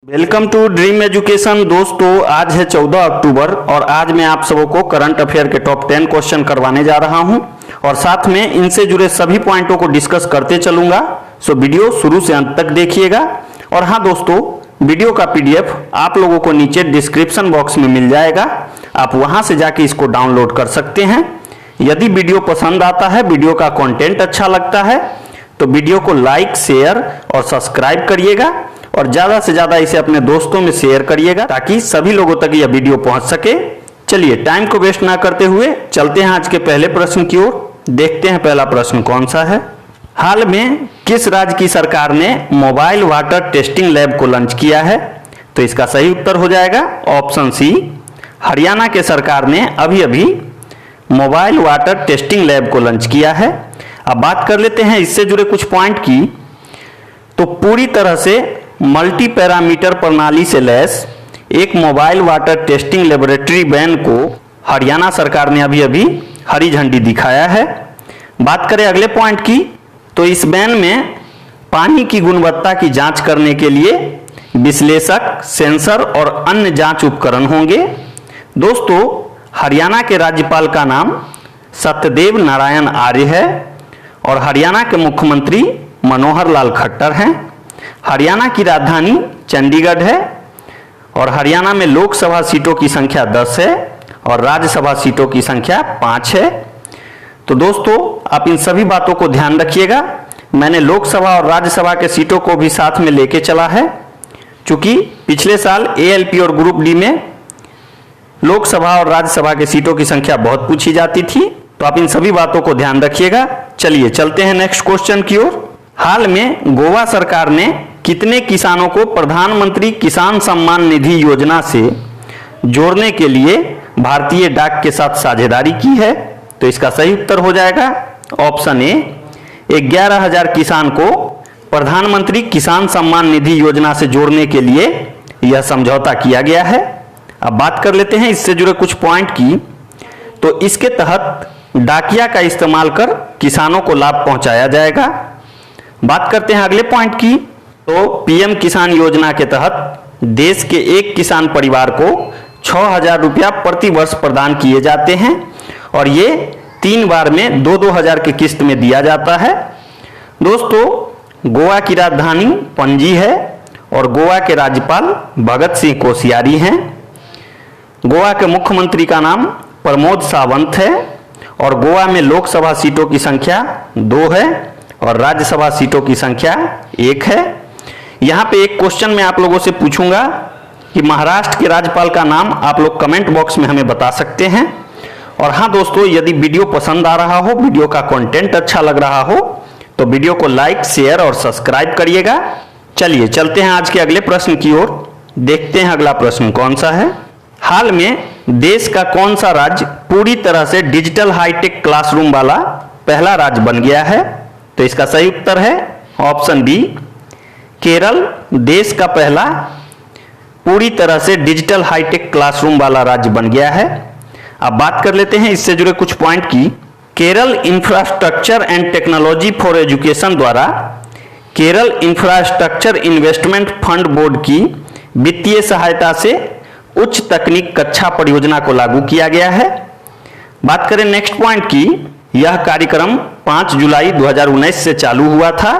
Welcome to dream education. दोस्तों, आज है 14 अक्टूबर और आज मैं आप सबों को करंट अफेयर के टॉप 10 क्वेश्चन करवाने जा रहा हूं और साथ में इनसे जुड़े सभी पॉइंटों को डिस्कस करते चलूंगा। सो वीडियो शुरू से अंत तक देखिएगा। और हाँ दोस्तों, वीडियो का पीडीएफ आप लोगों को नीचे डिस्क्रिप्शन बॉक्स में मिल जाएगा, आप वहां से जाके इसको डाउनलोड कर सकते हैं। यदि वीडियो पसंद आता है, वीडियो का कंटेंट अच्छा लगता है तो वीडियो को लाइक, शेयर और सब्सक्राइब करिएगा और ज्यादा से ज्यादा इसे अपने दोस्तों में शेयर करिएगा ताकि सभी लोगों तक यह वीडियो पहुंच सके। चलिए टाइम को वेस्ट ना करते हुए चलते हैं आज के पहले प्रश्न की ओर। देखते हैं पहला प्रश्न कौन सा है। हाल में किस राज्य की सरकार ने मोबाइल वाटर टेस्टिंग लैब को लॉन्च किया है? तो इसका सही उत्तर हो जाएगा ऑप्शन सी, हरियाणा के सरकार ने अभी अभी मोबाइल वाटर टेस्टिंग लैब को लॉन्च किया है। अब बात कर लेते हैं इससे जुड़े कुछ पॉइंट की। तो पूरी तरह से मल्टी पैरामीटर प्रणाली से लैस एक mobile water testing laboratory van को हरियाणा सरकार ने अभी अभी हरी झंडी दिखाया है। बात करें अगले पॉइंट की, तो इस वैन में पानी की गुणवत्ता की जांच करने के लिए विश्लेषक, सेंसर और अन्य जांच उपकरण होंगे। दोस्तों, हरियाणा के राज्यपाल का नाम सत्यदेव नारायण आर्य है और हरियाणा के मुख्यमंत्री मनोहर लाल खट्टर हैं। हरियाणा की राजधानी चंडीगढ़ है और हरियाणा में लोकसभा सीटों की संख्या 10 है और राज्यसभा सीटों की संख्या 5 है। तो दोस्तों, आप इन सभी बातों को ध्यान रखिएगा। मैंने लोकसभा और राज्यसभा के सीटों को भी साथ में लेके चला है, क्योंकि पिछले साल एएलपी और ग्रुप डी में लोकसभा और राज्यसभा के सीटों की संख्या बहुत पूछी जाती थी, तो आप इन सभी बातों को ध्यान रखिएगा। चलिए चलते हैं नेक्स्ट क्वेश्चन की ओर। हाल में गोवा सरकार ने कितने किसानों को प्रधानमंत्री किसान सम्मान निधि योजना से जोड़ने के लिए भारतीय डाक के साथ साझेदारी की है? तो इसका सही उत्तर हो जाएगा ऑप्शन ए, 11,000 किसान को प्रधानमंत्री किसान सम्मान निधि योजना से जोड़ने के लिए यह समझौता किया गया है। अब बात कर लेते हैं इससे जुड़े कुछ पॉइंट की। तो इसके तहत डाकिया का इस्तेमाल कर किसानों को लाभ पहुंचाया जाएगा। बात करते हैं अगले पॉइंट की। तो पीएम किसान योजना के तहत देश के एक किसान परिवार को 6,000 रुपया प्रति वर्ष प्रदान किए जाते हैं और ये 3 बार में 2-2 हजार की किस्त में दिया जाता है। दोस्तों, गोवा की राजधानी पणजी है और गोवा के राज्यपाल भगत सिंह कोश्यारी हैं। गोवा के मुख्यमंत्री का नाम प्रमोद सावंत है और गोवा में लोकसभा सीटों की संख्या 2 है और राज्यसभा सीटों की संख्या 1 है। यहाँ पे एक क्वेश्चन मैं आप लोगों से पूछूंगा कि महाराष्ट्र के राज्यपाल का नाम आप लोग कमेंट बॉक्स में हमें बता सकते हैं। और हाँ दोस्तों, यदि वीडियो पसंद आ रहा हो, वीडियो का कंटेंट अच्छा लग रहा हो तो वीडियो को लाइक, शेयर और सब्सक्राइब करिएगा। चलिए चलते हैं आज के अगले प्रश्न की ओर। देखते हैं अगला प्रश्न कौन सा है। हाल में देश का कौन सा राज्य पूरी तरह से डिजिटल हाईटेक क्लासरूम वाला पहला राज्य बन गया है? तो इसका सही उत्तर है ऑप्शन बी, केरल देश का पहला पूरी तरह से डिजिटल हाईटेक क्लासरूम वाला राज्य बन गया है। अब बात कर लेते हैं इससे जुड़े कुछ पॉइंट की। Kerala infrastructure and technology for education द्वारा Kerala infrastructure investment fund board की वित्तीय सहायता से उच्च तकनीक कक्षा परियोजना को लागू किया गया है। बात करें नेक्स्ट पॉइंट की, यह कार्यक्रम 5 जुलाई 2019 से चालू हुआ था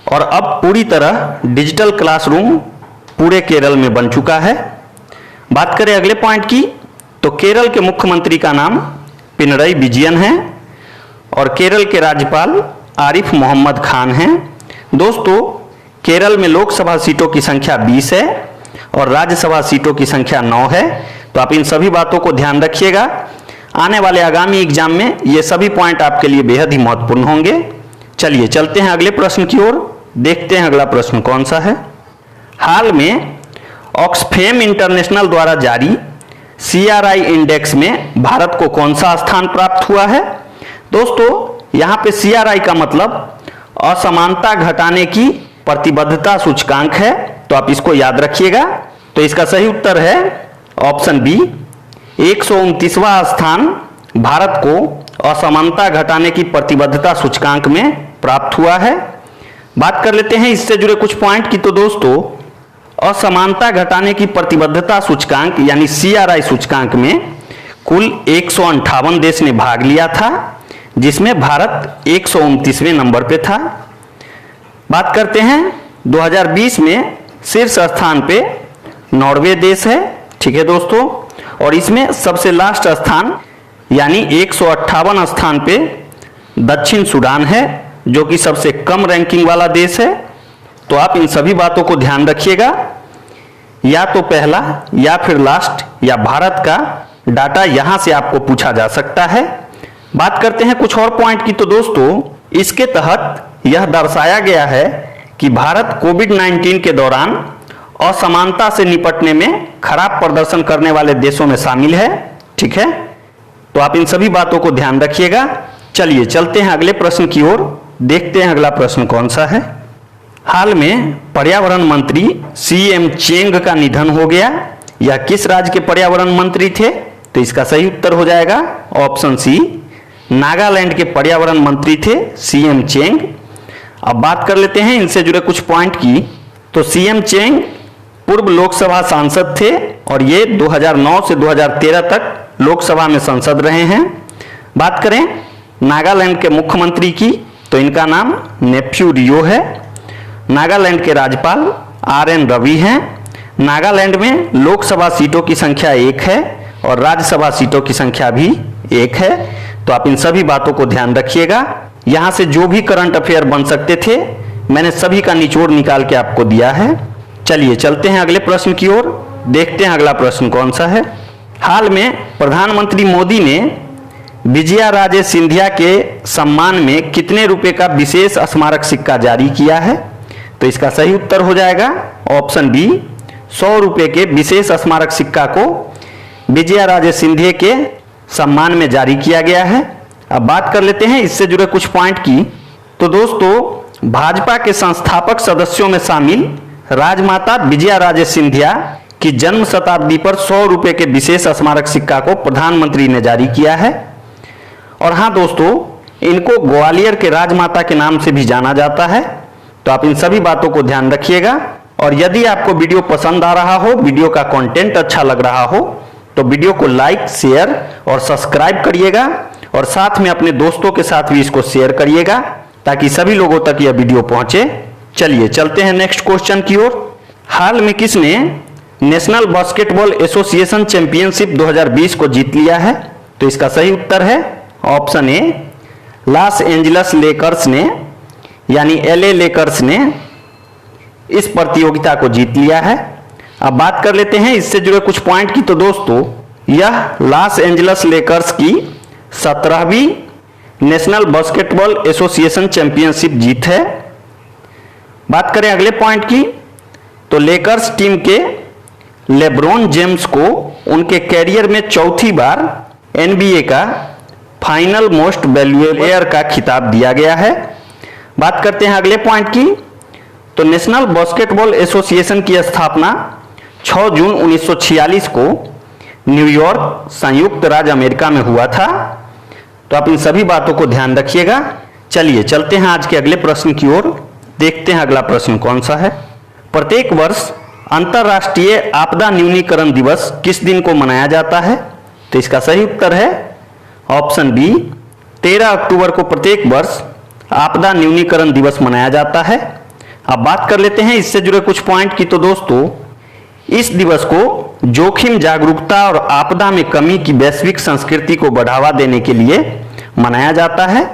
और अब पूरी तरह डिजिटल क्लासरूम पूरे केरल में बन चुका है। बात करें अगले पॉइंट की, तो केरल के मुख्यमंत्री का नाम पिनरई विजयन है और केरल के राज्यपाल आरिफ मोहम्मद खान हैं। दोस्तों, केरल में लोकसभा सीटों की संख्या 20 है और राज्यसभा सीटों की संख्या 9 है। तो आप इन सभी बातों को ध्यान रखिएगा। आने वाले आगामी एग्जाम में ये सभी पॉइंट आपके लिए बेहद ही महत्वपूर्ण होंगे। चलिए चलते हैं अगले प्रश्न की ओर। देखते हैं अगला प्रश्न कौन सा है। हाल में ऑक्सफैम इंटरनेशनल द्वारा जारी CRI इंडेक्स में भारत को कौन सा स्थान प्राप्त हुआ है? दोस्तों, यहाँ पे CRI का मतलब असमानता घटाने की प्रतिबद्धता सूचकांक है, तो आप इसको याद रखिएगा। तो इसका सही उत्तर है ऑप्शन बी, 129वां स्थान भारत को असमानता घटाने की प्रतिबद्धता सूचकांक में प्राप्त हुआ है। बात कर लेते हैं इससे जुड़े कुछ पॉइंट की। तो दोस्तों, असमानता घटाने की प्रतिबद्धता सूचकांक यानी CRI सूचकांक में कुल 158 देश ने भाग लिया था, जिसमें भारत 129वें नंबर पे था। बात करते हैं 2020 में शीर्ष स्थान पे नॉर्वे देश है, ठीक है दोस्तों, और इसमें सबसे लास्ट स्थान यानी 158 स्थान पे दक्षिण सूडान है, जो कि सबसे कम रैंकिंग वाला देश है। तो आप इन सभी बातों को ध्यान रखिएगा, या तो पहला या फिर लास्ट या भारत का डाटा यहां से आपको पूछा जा सकता है। बात करते हैं कुछ और पॉइंट की। तो दोस्तों, इसके तहत यह दर्शाया गया है कि भारत कोविड-19 के दौरान असमानता से निपटने में खराब प्रदर्शन करने वाले देशों में शामिल है, ठीक है। तो आप इन सभी बातों को ध्यान रखिएगा। चलिए चलते हैं अगले प्रश्न की ओर, देखते हैं अगला प्रश्न कौन सा है। हाल में पर्यावरण मंत्री CM चेंग का निधन हो गया। यह किस राज्य के पर्यावरण मंत्री थे? तो इसका सही उत्तर हो जाएगा ऑप्शन सी, नागालैंड के पर्यावरण मंत्री थे CM चेंग। अब बात कर लेते हैं इनसे जुड़े कुछ पॉइंट की। तो CM चेंग पूर्व लोकसभा सांसद थे और ये 2009 से 2013 तक लोकसभा में सांसद रहे हैं। बात करें नागालैंड के मुख्यमंत्री की, तो इनका नाम नेफ्यू रियो है। नागालैंड के राज्यपाल RN रवि हैं। नागालैंड में लोकसभा सीटों की संख्या 1 है और राज्यसभा सीटों की संख्या भी 1 है। तो आप इन सभी बातों को ध्यान रखिएगा। यहां से जो भी करंट अफेयर बन सकते थे, मैंने सभी का निचोड़ निकाल के आपको दिया है। चलिए चलते हैं अगले प्रश्न की ओर, देखते हैं अगला प्रश्न कौन सा है। हाल में प्रधानमंत्री मोदी ने विजया राजे सिंधिया के सम्मान में कितने रुपए का विशेष स्मारक सिक्का जारी किया है? तो इसका सही उत्तर हो जाएगा ऑप्शन बी, 100 रुपए के विशेष स्मारक सिक्का को विजया राजे सिंधिया के सम्मान में जारी किया गया है। अब बात कर लेते हैं इससे जुड़े कुछ पॉइंट की। तो दोस्तों, भाजपा के संस्थापक सदस्यों में शामिल राजमाता विजया राजे सिंधिया की जन्म शताब्दी पर 100 रुपए के विशेष स्मारक सिक्का को प्रधानमंत्री ने जारी किया है। और हाँ दोस्तों, इनको ग्वालियर के राजमाता के नाम से भी जाना जाता है। तो आप इन सभी बातों को ध्यान रखिएगा। और यदि आपको वीडियो पसंद आ रहा हो, वीडियो का कंटेंट अच्छा लग रहा हो, तो वीडियो को लाइक, शेयर और सब्सक्राइब करिएगा और साथ में अपने दोस्तों के साथ भी इसको शेयर करिएगा ताकि सभी लोगों तक यह वीडियो पहुंचे। चलिए चलते हैं नेक्स्ट क्वेश्चन की ओर। हाल में किसने नेशनल बास्केटबॉल एसोसिएशन चैंपियनशिप 2020 को जीत लिया है? तो इसका सही उत्तर है option A, Los Angeles Lakers ने यानी LA लेकर्स ने इस प्रतियोगिता को जीत लिया है। अब बात कर लेते हैं इससे जुड़े कुछ पॉइंट की। तो दोस्तों, यह लॉस एंजल्स लेकर्स की 17वीं नेशनल बास्केटबॉल एसोसिएशन चैंपियनशिप जीत है। बात करें अगले पॉइंट की, तो लेकर्स टीम के लेब्रॉन जेम्स को उनके कैरियर में चौथी बार NBA का फाइनल मोस्ट वैल्यूएबल प्लेयर का खिताब दिया गया है। बात करते हैं अगले पॉइंट की। तो नेशनल बास्केटबॉल एसोसिएशन की स्थापना 6 जून 1946 को न्यूयॉर्क, संयुक्त राज्य अमेरिका में हुआ था। तो आप इन सभी बातों को ध्यान रखिएगा। चलिए चलते हैं आज के अगले प्रश्न की ओर, देखते हैं अगला प्रश्न कौन सा है। प्रत्येक वर्ष अंतर्राष्ट्रीय आपदा न्यूनीकरण दिवस किस दिन को मनाया जाता है? तो इसका सही उत्तर है ऑप्शन बी, 13 अक्टूबर को प्रत्येक वर्ष आपदा न्यूनीकरण दिवस मनाया जाता है। अब बात कर लेते हैं इससे जुड़े कुछ पॉइंट की। तो दोस्तों, इस दिवस को जोखिम जागरूकता और आपदा में कमी की वैश्विक संस्कृति को बढ़ावा देने के लिए मनाया जाता है।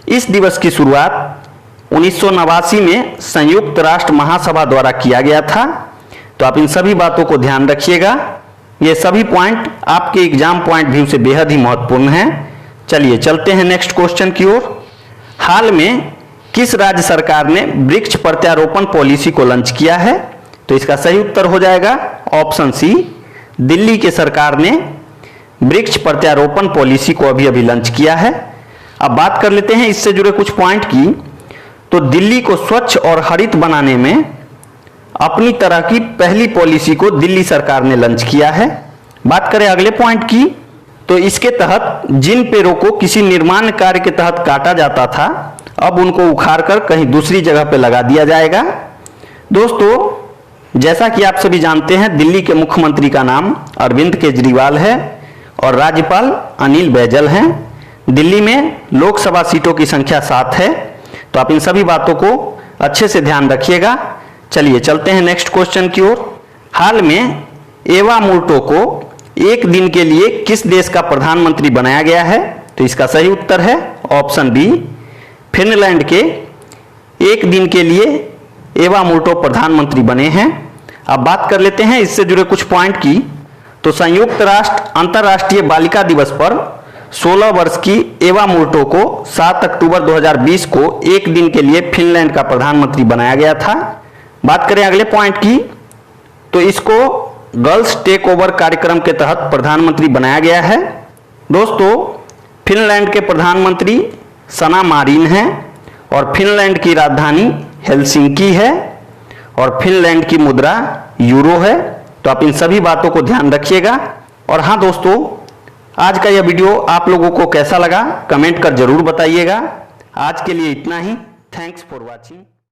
इस दिवस की शुरुआत 1989 में संयुक्त राष्ट्र महासभा द्वारा किया गया था। तो आप इन सभी बातों को ध्यान रखिएगा। ये सभी पॉइंट आपके एग्जाम पॉइंट व्यू से बेहद ही महत्वपूर्ण हैं। चलिए चलते हैं नेक्स्ट क्वेश्चन की ओर। हाल में किस राज्य सरकार ने वृक्ष प्रत्यारोपण पॉलिसी को लॉन्च किया है? तो इसका सही उत्तर हो जाएगा ऑप्शन सी, दिल्ली के सरकार ने वृक्ष प्रत्यारोपण पॉलिसी को अभी लॉन्च किया है। अब बात कर लेते हैं इससे जुड़े कुछ पॉइंट की। तो दिल्ली को स्वच्छ और हरित बनाने में अपनी तरह की पहली पॉलिसी को दिल्ली सरकार ने लॉन्च किया है। बात करें अगले पॉइंट की, तो इसके तहत जिन पेड़ों को किसी निर्माण कार्य के तहत काटा जाता था, अब उनको उखाड़कर कहीं दूसरी जगह पर लगा दिया जाएगा। दोस्तों, जैसा कि आप सभी जानते हैं, दिल्ली के मुख्यमंत्री का नाम अरविंद केजरीवाल है और राज्यपाल अनिल बैजल हैं। दिल्ली में लोकसभा सीटों की संख्या 7 है, तो आप इन सभी बातों को अच्छे से ध्यान रखिएगा। चलिए चलते हैं नेक्स्ट क्वेश्चन की ओर। हाल में एवा मोर्टो को एक दिन के लिए किस देश का प्रधानमंत्री बनाया गया है? तो इसका सही उत्तर है ऑप्शन बी, फिनलैंड के एक दिन के लिए एवा मोर्टो प्रधानमंत्री बने हैं। अब बात कर लेते हैं इससे जुड़े कुछ पॉइंट की। तो संयुक्त राष्ट्र अंतर्राष्ट्रीय बालिका दिवस पर 16 वर्ष की एवा मोर्टो को 7 अक्टूबर 2020 को एक दिन के लिए फिनलैंड का प्रधानमंत्री बनाया गया था। बात करें अगले पॉइंट की, तो इसको गर्ल्स टेक ओवर कार्यक्रम के तहत प्रधानमंत्री बनाया गया है। दोस्तों, फिनलैंड के प्रधानमंत्री सना मारिन हैं और फिनलैंड की राजधानी हेलसिंकी है और फिनलैंड की मुद्रा यूरो है। तो आप इन सभी बातों को ध्यान रखिएगा। और हाँ दोस्तों, आज का यह वीडियो आप लोगों को कैसा लगा कमेंट कर जरूर बताइएगा। आज के लिए इतना ही। Thanks for watching.